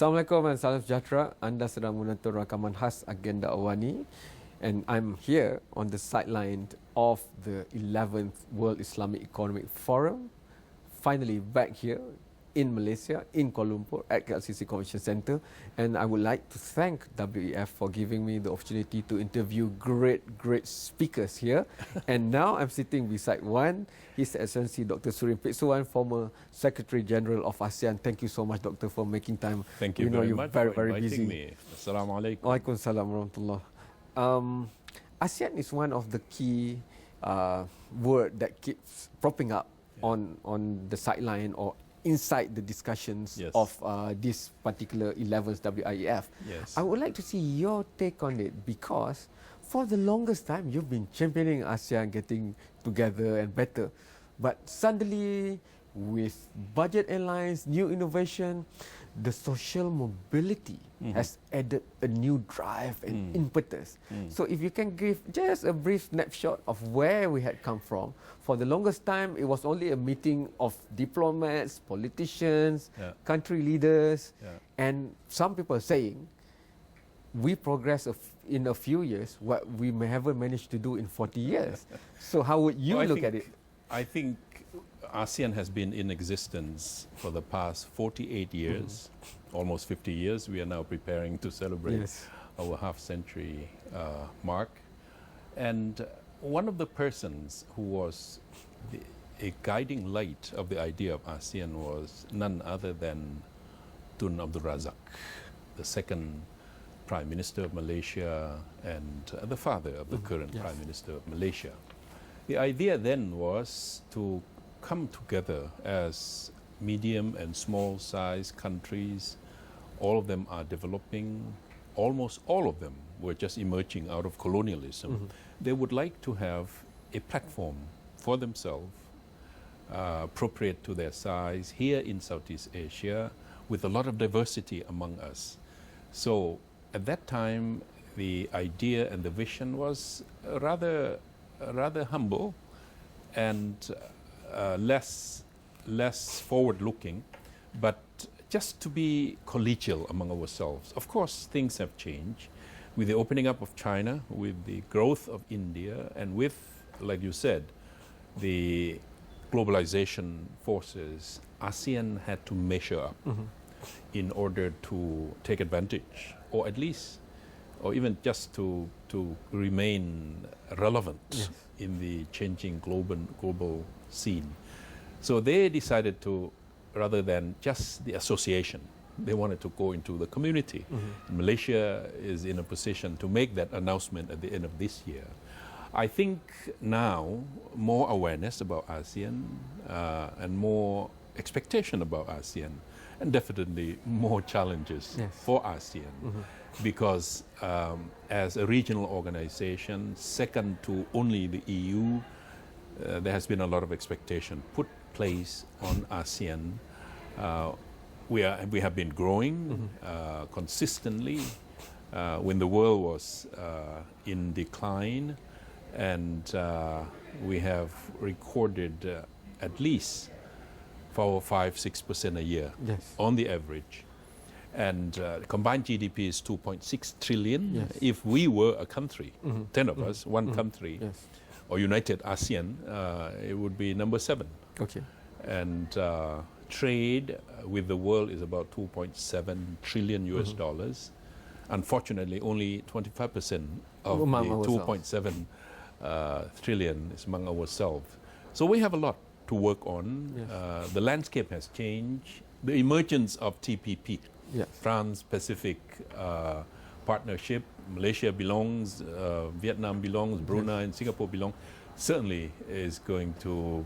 Assalamualaikum and salam sejahtera. Anda sedang menonton rakaman khas Agenda Awani, and I'm here on the sideline of the 11th World Islamic Economic Forum. Finally back here in Malaysia, in Kuala Lumpur at KLCC Convention Centre, and I would like to thank WEF for giving me the opportunity to interview great speakers here. And now I'm sitting beside one, His Excellency Dr. Surin Pitsuwan, former Secretary General of ASEAN. Thank you so much, Doctor, for making time. Thank you very much very, for very inviting busy. me. Assalamualaikum. Waalaikumsalam warahmatullah. ASEAN is one of the key word that keeps propping up on the sideline or inside the discussions of this particular 11th WIEF. Yes. I would like to see your take on it, because for the longest time you've been championing ASEAN getting together and better, but suddenly with budget airlines, new innovation, the social mobility has added a new drive and impetus. So if you can give just a brief snapshot of where we had come from. For the longest time, it was only a meeting of diplomats, politicians, country leaders, and some people saying we progress in a few years what we may haven't managed to do in 40 years. So how would you look at it? I think ASEAN has been in existence for the past 48 years, almost 50 years. We are now preparing to celebrate our half-century mark. And one of the persons who was a guiding light of the idea of ASEAN was none other than Tun Abdul Razak, the second Prime Minister of Malaysia and the father of the current Prime Minister of Malaysia. The idea then was to come together as medium and small sized countries. All of them are developing. Almost all of them were just emerging out of colonialism. They would like to have a platform for themselves, appropriate to their size, here in Southeast Asia, with a lot of diversity among us. So at that time, the idea and the vision was rather humble and less forward-looking, but just to be collegial among ourselves. Of course, things have changed with the opening up of China, with the growth of India, and with, like you said, the globalization forces. ASEAN had to measure up in order to take advantage, or at least, or even just to remain relevant in the changing global scene. So they decided to, rather than just the association, they wanted to go into the community. Malaysia is in a position to make that announcement at the end of this year. I think now more awareness about ASEAN and more expectation about ASEAN, and definitely more challenges for ASEAN, because as a regional organization, second to only the EU, there has been a lot of expectation put place on ASEAN. We have been growing consistently when the world was in decline, and we have recorded at least 4-5-6% a year on the average. And combined GDP is 2.6 trillion. If we were a country, 10 of us, one country, or United ASEAN, it would be number 7. Okay. And trade with the world is about 2.7 trillion US dollars. Unfortunately, only 25% of the 2.7 trillion is among ourselves. So we have a lot to work on. The landscape has changed. The emergence of TPP, Trans-Pacific Partnership, Malaysia belongs, Vietnam belongs, Brunei and Singapore belong, certainly is going to,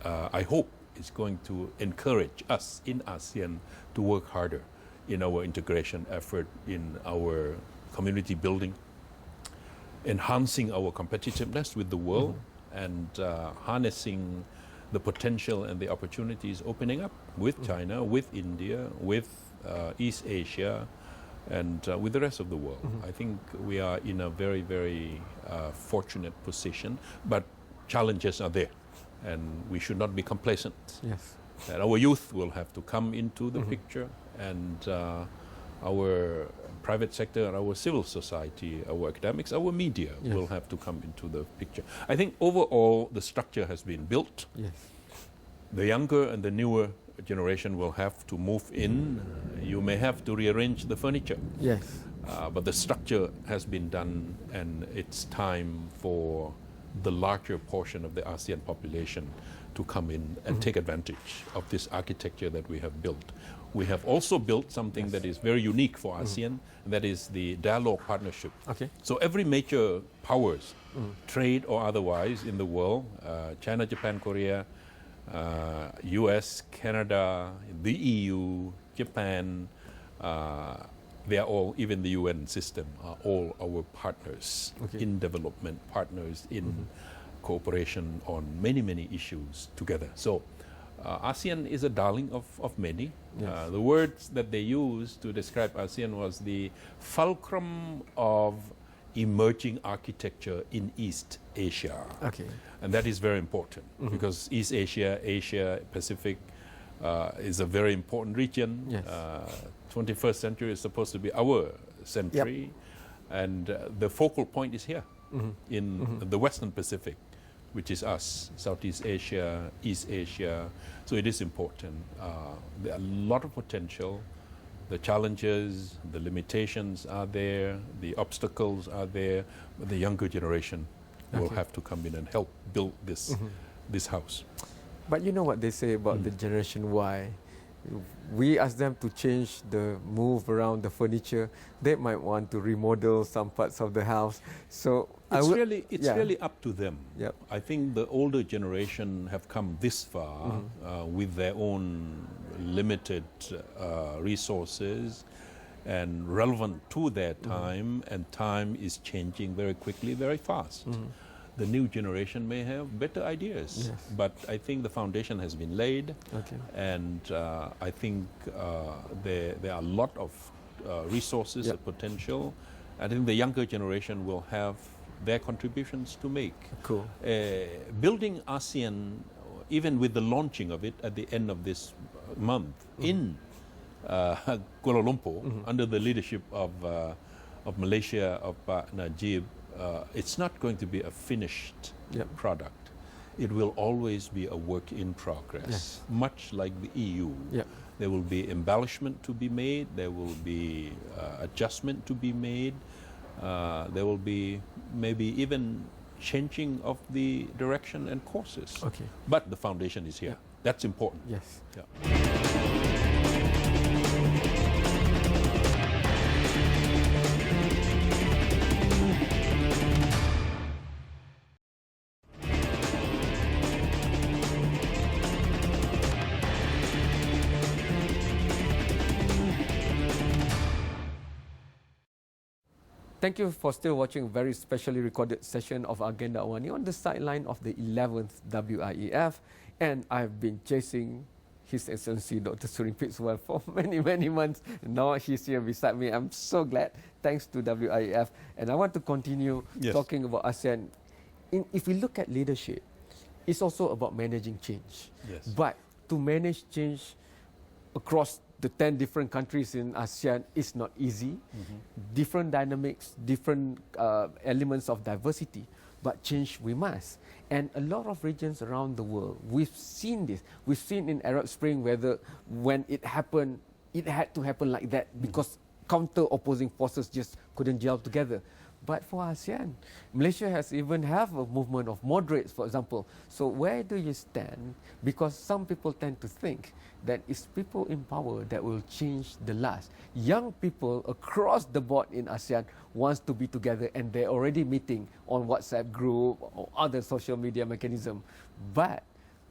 I hope, is going to encourage us in ASEAN to work harder in our integration effort, in our community building, enhancing our competitiveness with the world, and harnessing the potential and the opportunities opening up with China, with India, with East Asia, and with the rest of the world. I think we are in a very, very fortunate position, but challenges are there, and we should not be complacent. Yes. And our youth will have to come into the picture and our private sector, our civil society, our academics, our media will have to come into the picture. I think overall the structure has been built. Yes. The younger and the newer generation will have to move in. You may have to rearrange the furniture. Yes. But the structure has been done, and it's time for the larger portion of the ASEAN population to come in and take advantage of this architecture that we have built. We have also built something that is very unique for ASEAN, and that is the dialogue partnership. Okay. So every major powers, trade or otherwise in the world, China, Japan, Korea, US, Canada, the EU, Japan, they are all, even the UN system, are all our partners in development, partners in cooperation on many, many issues together. So ASEAN is a darling of many. Yes. The words that they used to describe ASEAN was the fulcrum of emerging architecture in East Asia. Okay. And that is very important because East Asia, Asia, Pacific is a very important region. Yes. 21st century is supposed to be our century. And the focal point is here in the Western Pacific, which is us, Southeast Asia, East Asia. So it is important. There are a lot of potential. The challenges, the limitations are there, the obstacles are there, but the younger generation will have to come in and help build this house. But you know what they say about the Generation Y? We ask them to change the move around the furniture. They might want to remodel some parts of the house. So it's really up to them. Yep. I think the older generation have come this far with their own limited resources and relevant to their time, and time is changing very quickly, very fast. The new generation may have better ideas, but I think the foundation has been laid, and I think there are a lot of resources and potential. I think the younger generation will have their contributions to make. Cool. Building ASEAN, even with the launching of it at the end of this month in Kuala Lumpur, under the leadership of Malaysia, of Pak Najib, it's not going to be a finished product. It will always be a work in progress, much like the EU. There will be embellishment to be made, there will be adjustment to be made, there will be maybe even changing of the direction and courses. But the foundation is here. That's important. Yes. Thank you for still watching a very specially recorded session of Agenda Awani on the sideline of the 11th WIEF. And I've been chasing His Excellency Dr. Surin Pitsuwan for many, many months. Now he's here beside me. I'm so glad, thanks to WIEF. And I want to continue talking about ASEAN. If we look at leadership, it's also about managing change. But to manage change across the 10 different countries in ASEAN is not easy. Different dynamics, different elements of diversity, but change we must. And a lot of regions around the world, we've seen this. We've seen in Arab Spring whether when it happened, it had to happen like that because counter-opposing forces just couldn't gel together. But for ASEAN, Malaysia has even have a movement of moderates, for example. So where do you stand? Because some people tend to think that it's people in power that will change the last. Young people across the board in ASEAN wants to be together, and they're already meeting on WhatsApp group or other social media mechanism. But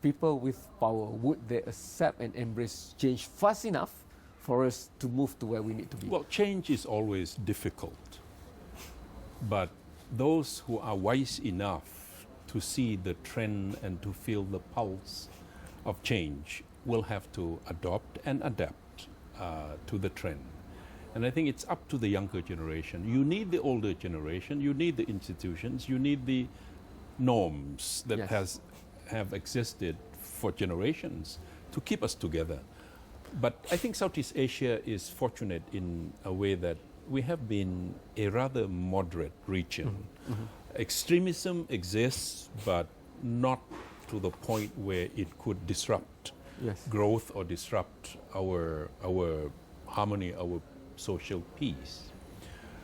people with power, would they accept and embrace change fast enough for us to move to where we need to be? Well, change is always difficult. But those who are wise enough to see the trend and to feel the pulse of change will have to adopt and adapt to the trend. And I think it's up to the younger generation. You need the older generation, you need the institutions, you need the norms that have existed for generations to keep us together. But I think Southeast Asia is fortunate in a way that we have been a rather moderate region. Extremism exists, but not to the point where it could disrupt growth or disrupt our harmony, our social peace.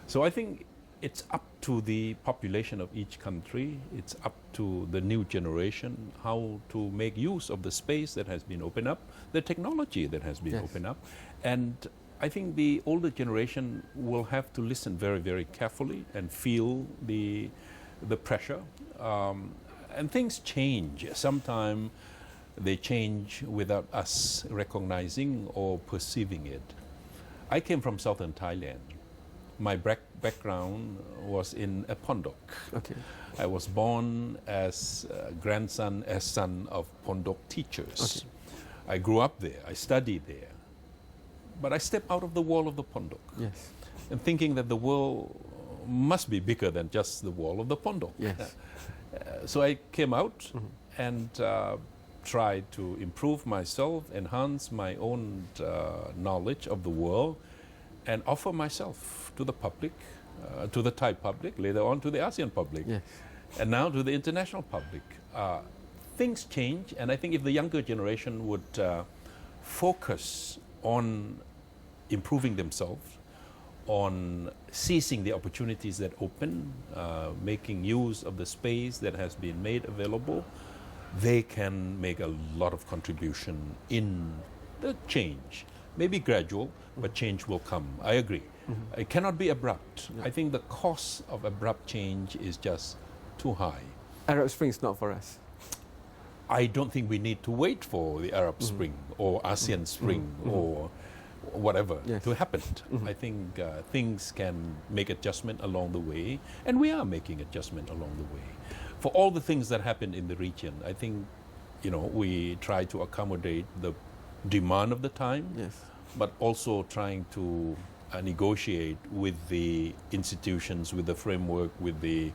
So I think it's up to the population of each country, it's up to the new generation how to make use of the space that has been opened up, the technology that has been opened up. And I think the older generation will have to listen very, very carefully and feel the pressure. And things change. Sometimes they change without us recognizing or perceiving it. I came from southern Thailand. My background was in a Pondok. Okay. I was born as grandson, as son of Pondok teachers. Okay. I grew up there, I studied there. But I stepped out of the wall of the Pondok. Yes. And thinking that the world must be bigger than just the wall of the Pondok. Yes. So I came out and tried to improve myself, enhance my own knowledge of the world, and offer myself to the public, to the Thai public, later on to the ASEAN public, and now to the international public. Things change, and I think if the younger generation would focus on improving themselves, on seizing the opportunities that open, making use of the space that has been made available, they can make a lot of contribution in the change. Maybe gradual, but change will come. I agree. It cannot be abrupt. I think the cost of abrupt change is just too high. Arab Spring is not for us. I don't think we need to wait for the Arab Spring or ASEAN Spring or whatever to happen. I think things can make adjustment along the way, and we are making adjustment along the way. For all the things that happen in the region, I think, we try to accommodate the demand of the time, but also trying to negotiate with the institutions, with the framework, with the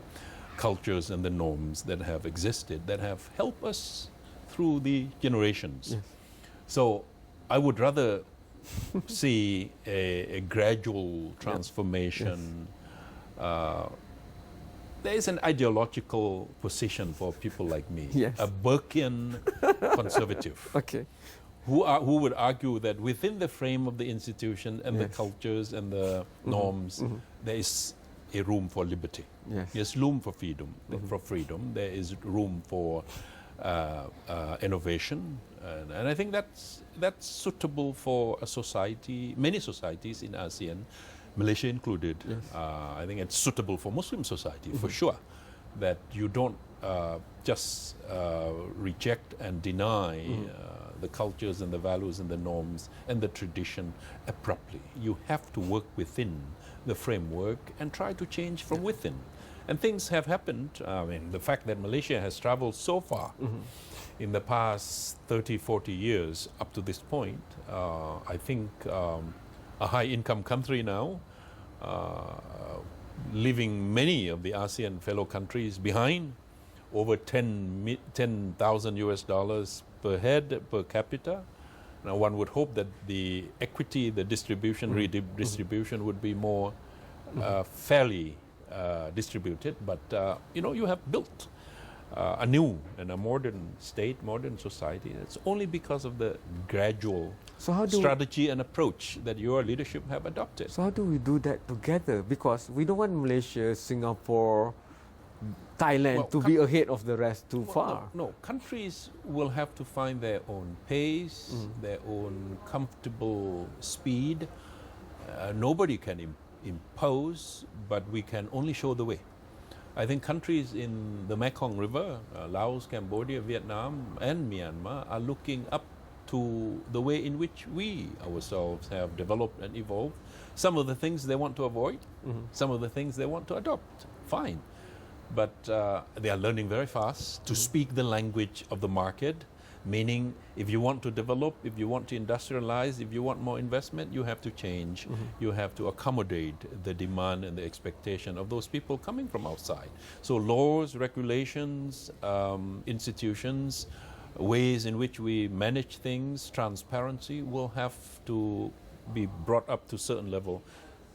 cultures and the norms that have existed, that have helped us through the generations. So I would rather see a gradual transformation. There is an ideological position for people like me, a Burkean conservative, who would argue that within the frame of the institution and the cultures and the norms, there is a room for liberty. There's room for freedom. There is room for innovation, and I think that's suitable for a society, many societies in ASEAN, Malaysia included. I think it's suitable for Muslim society for sure, that you don't just reject and deny the cultures and the values and the norms and the tradition abruptly. You have to work within the framework and try to change from within. And things have happened. I mean, the fact that Malaysia has traveled so far in the past 30, 40 years up to this point, I think a high-income country now, leaving many of the ASEAN fellow countries behind, over 10,000 US dollars per head, per capita. Now one would hope that the equity, the distribution, redistribution would be more fairly distributed, but you have built a new and a modern state, modern society. It's only because of the gradual strategy and approach that your leadership have adopted. So how do we do that together? Because we don't want Malaysia, Singapore, Thailand to be ahead of the rest too far. No, countries will have to find their own pace, their own comfortable speed. Nobody can impose, but we can only show the way. I think countries in the Mekong River, Laos, Cambodia, Vietnam, and Myanmar are looking up to the way in which we ourselves have developed and evolved. Some of the things they want to avoid, some of the things they want to adopt, fine. But they are learning very fast to speak the language of the market, meaning if you want to develop, if you want to industrialize, if you want more investment, you have to change. You have to accommodate the demand and the expectation of those people coming from outside. So laws, regulations, institutions ways in which we manage things, transparency will have to be brought up to a certain level,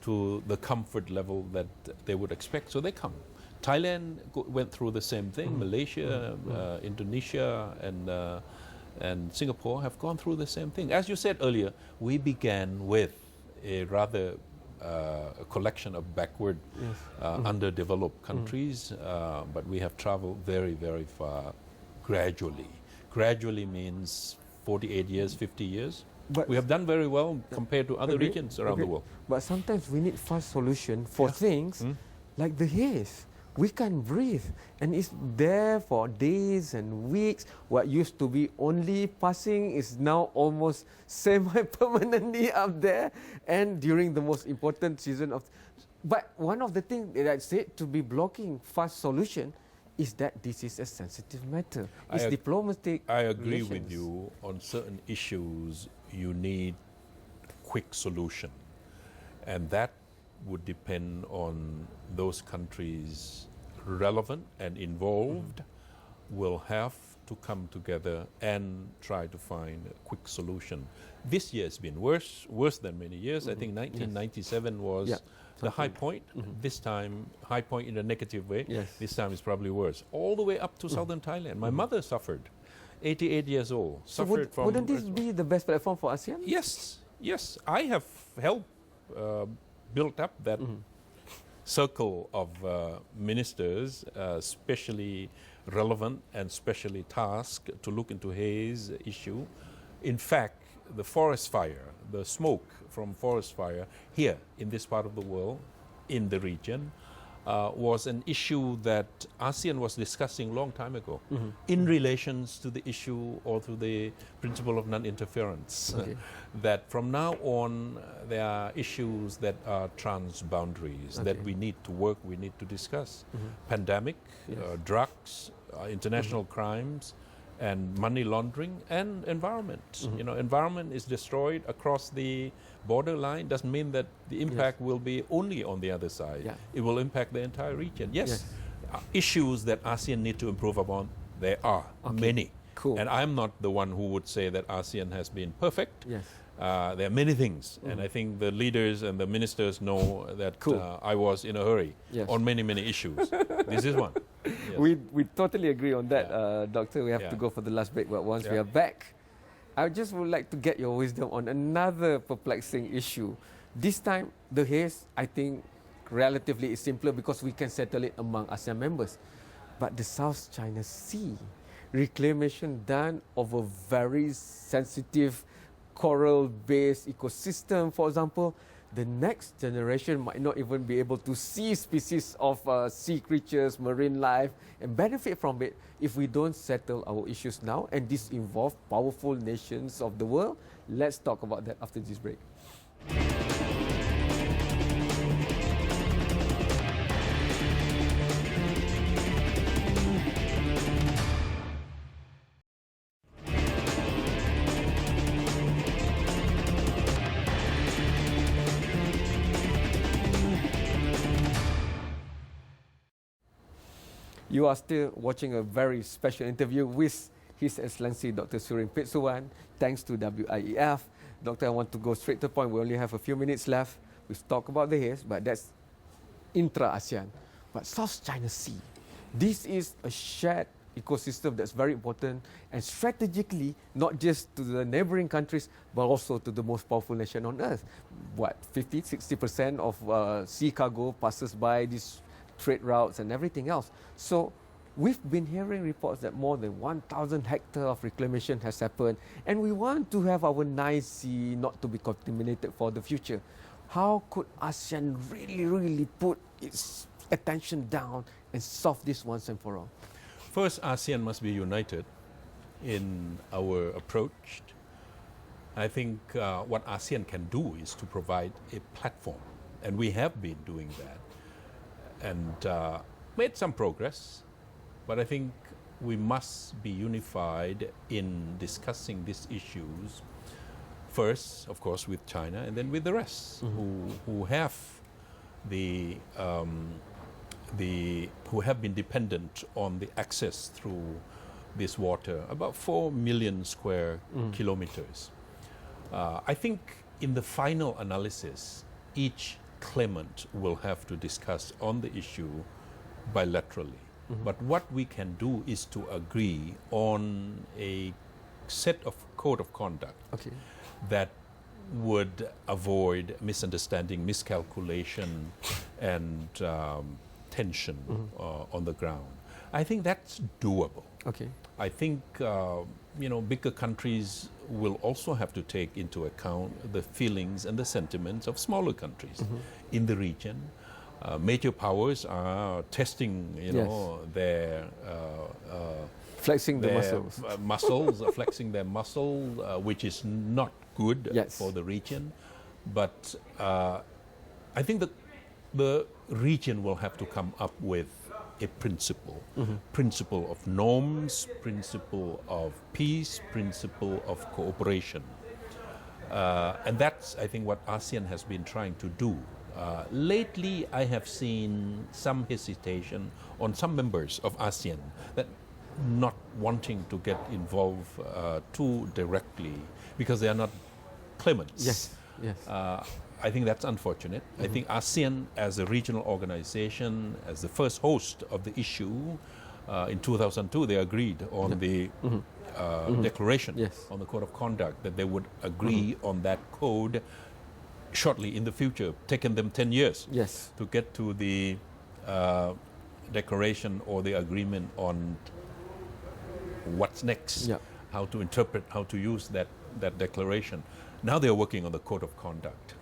to the comfort level that they would expect. So they come. Thailand went through the same thing. Malaysia, Indonesia, and Singapore have gone through the same thing. As you said earlier, we began with a rather a collection of backward, underdeveloped countries, but we have traveled very, very far gradually. Gradually means 48 years, 50 years. But we have done very well compared to other regions around the world. But sometimes we need fast solution for things like the haze. We can't breathe, and it's there for days and weeks. What used to be only passing is now almost semi-permanently up there, and during the most important season of. But one of the things that I said to be blocking fast solution is that this is a sensitive matter. It's diplomatic. I agree with you on certain issues. You need quick solution, and that would depend on those countries relevant and involved will have to come together and try to find a quick solution. This year has been worse than many years. I think 1997 was the high point. This time, high point in a negative way. This time is probably worse. All the way up to southern Thailand. My mother suffered, 88 years old. So wouldn't this be the best platform for ASEAN? Yes, yes. I have helped built up that circle of ministers, specially relevant and specially tasked to look into haze issue. In fact, the forest fire, the smoke from forest fire here in this part of the world, in the region, was an issue that ASEAN was discussing long time ago in relations to the issue or to the principle of non-interference. That from now on there are issues that are transboundaries that we need to work, we need to discuss. Pandemic, drugs, international crimes, and money laundering, and environment. You know, environment is destroyed across the borderline. Doesn't mean that the impact will be only on the other side. It will impact the entire region. Issues that ASEAN need to improve upon, there are many. And I'm not the one who would say that ASEAN has been perfect. There are many things, and I think the leaders and the ministers know that I was in a hurry on many, many issues. This is one. We totally agree on that, Doctor. We have to go for the last break, but once we are back, I just would like to get your wisdom on another perplexing issue. This time, the haze, I think, relatively is simpler because we can settle it among ASEAN members. But the South China Sea, reclamation done of a very sensitive coral-based ecosystem, for example, the next generation might not even be able to see species of sea creatures, marine life, and benefit from it if we don't settle our issues now. And this involves powerful nations of the world. Let's talk about that after this break. You are still watching a very special interview with His Excellency Dr. Surin Pitsuwan. Thanks to WIEF. Doctor, I want to go straight to the point. We only have a few minutes left. We've talked about the haze, but that's intra-ASEAN. But South China Sea, this is a shared ecosystem that's very important, and strategically, not just to the neighboring countries, but also to the most powerful nation on earth. 50-60% of sea cargo passes by these trade routes and everything else. So we've been hearing reports that more than 1,000 hectares of reclamation has happened, and we want to have our nice sea not to be contaminated for the future. How could ASEAN really put its attention down and solve this once and for all? First, ASEAN must be united in our approach. I think what ASEAN can do is to provide a platform, and we have been doing that, and made some progress, but I think we must be unified in discussing these issues first, of course, with China, and then with the rest who have who have been dependent on the access through this water, about 4 million square kilometers. I think in the final analysis, each claimant will have to discuss on the issue bilaterally. But what we can do is to agree on a set of code of conduct that would avoid misunderstanding, miscalculation, and tension on the ground. I think that's doable. I think bigger countries will also have to take into account the feelings and the sentiments of smaller countries in the region. Major powers are testing, their flexing their the muscles, flexing their muscle, which is not good for the region. But I think that the region will have to come up with a principle of norms, principle of peace, principle of cooperation. And that's, I think, what ASEAN has been trying to do. Lately, I have seen some hesitation on some members of ASEAN that not wanting to get involved too directly because they are not claimants. I think that's unfortunate. I think ASEAN as a regional organization, as the first host of the issue, in 2002 they agreed on the declaration on the code of conduct, that they would agree on that code shortly in the future. Taken them 10 years to get to the declaration or the agreement on what's next, how to interpret, how to use that declaration. Now they're working on the code of conduct.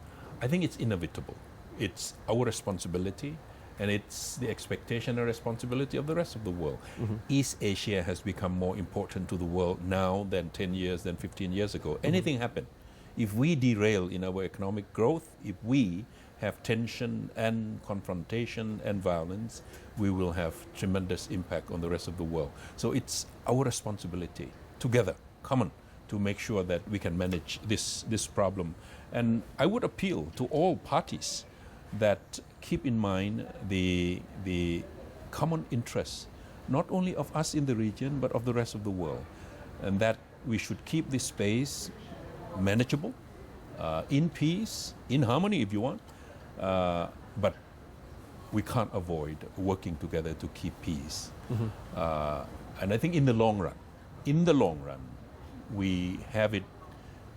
I think it's inevitable. It's our responsibility, and it's the expectation and responsibility of the rest of the world. East Asia has become more important to the world now than 10 years, than 15 years ago. Anything happen. If we derail in our economic growth, if we have tension and confrontation and violence, we will have tremendous impact on the rest of the world. So it's our responsibility, together, common, to make sure that we can manage this problem. And I would appeal to all parties that keep in mind the common interests, not only of us in the region, but of the rest of the world. And that we should keep this space manageable, in peace, in harmony if you want, but we can't avoid working together to keep peace. And I think in the long run, we have it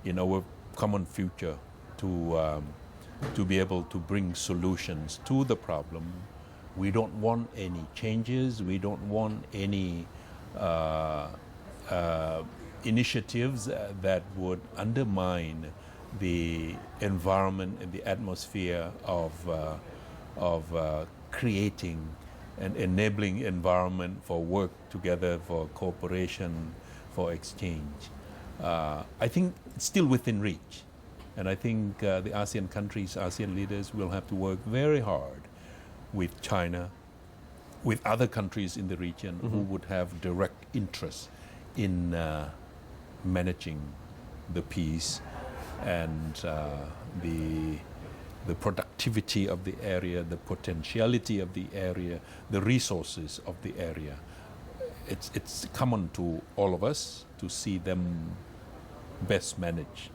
in our common future to be able to bring solutions to the problem. We don't want any changes. We don't want any initiatives that would undermine the environment and the atmosphere of creating an enabling environment for work together, for cooperation, for exchange. I think it's still within reach. And I think the ASEAN countries, ASEAN leaders will have to work very hard with China, with other countries in the region who would have direct interest in managing the peace and the productivity of the area, the potentiality of the area, the resources of the area. It's common to all of us to see them best managed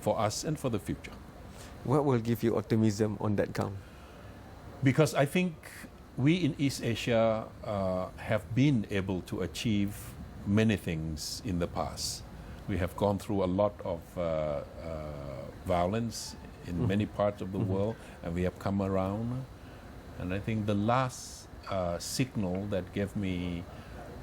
for us and for the future. What will give you optimism on that count? Because I think we in East Asia have been able to achieve many things in the past. We have gone through a lot of violence in many parts of the world, and we have come around. And I think the last signal that gave me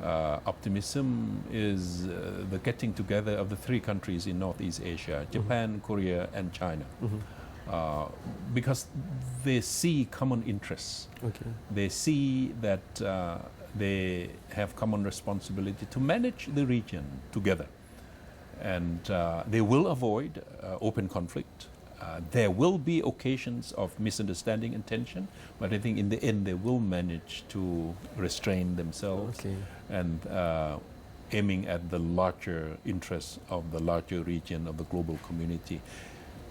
optimism is the getting together of the three countries in Northeast Asia, Japan, Korea, and China. Because they see common interests. They see that they have common responsibility to manage the region together. And they will avoid open conflict. There will be occasions of misunderstanding and tension, but I think in the end they will manage to restrain themselves and aiming at the larger interests of the larger region of the global community.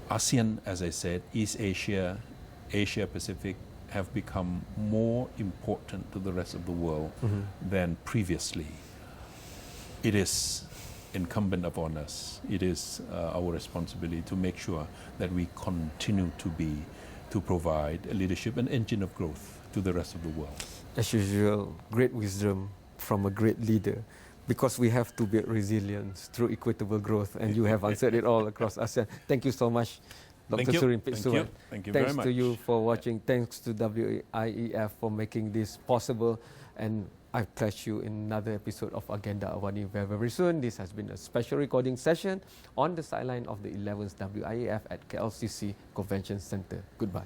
ASEAN, as I said, East Asia, Asia Pacific have become more important to the rest of the world than previously. it is incumbent upon us, it is our responsibility to make sure that we continue to provide a leadership and engine of growth to the rest of the world. As usual, great wisdom from a great leader, because we have to build resilience through equitable growth, and you have answered it all across ASEAN. Thank you so much, Dr. Surin Pitsuwan. Thank you Thanks very much. to you for watching. Thanks to WIEF for making this possible. And I catch you in another episode of Agenda Awani very, very soon. This has been a special recording session on the sideline of the 11th WIEF at KLCC Convention Center. Goodbye.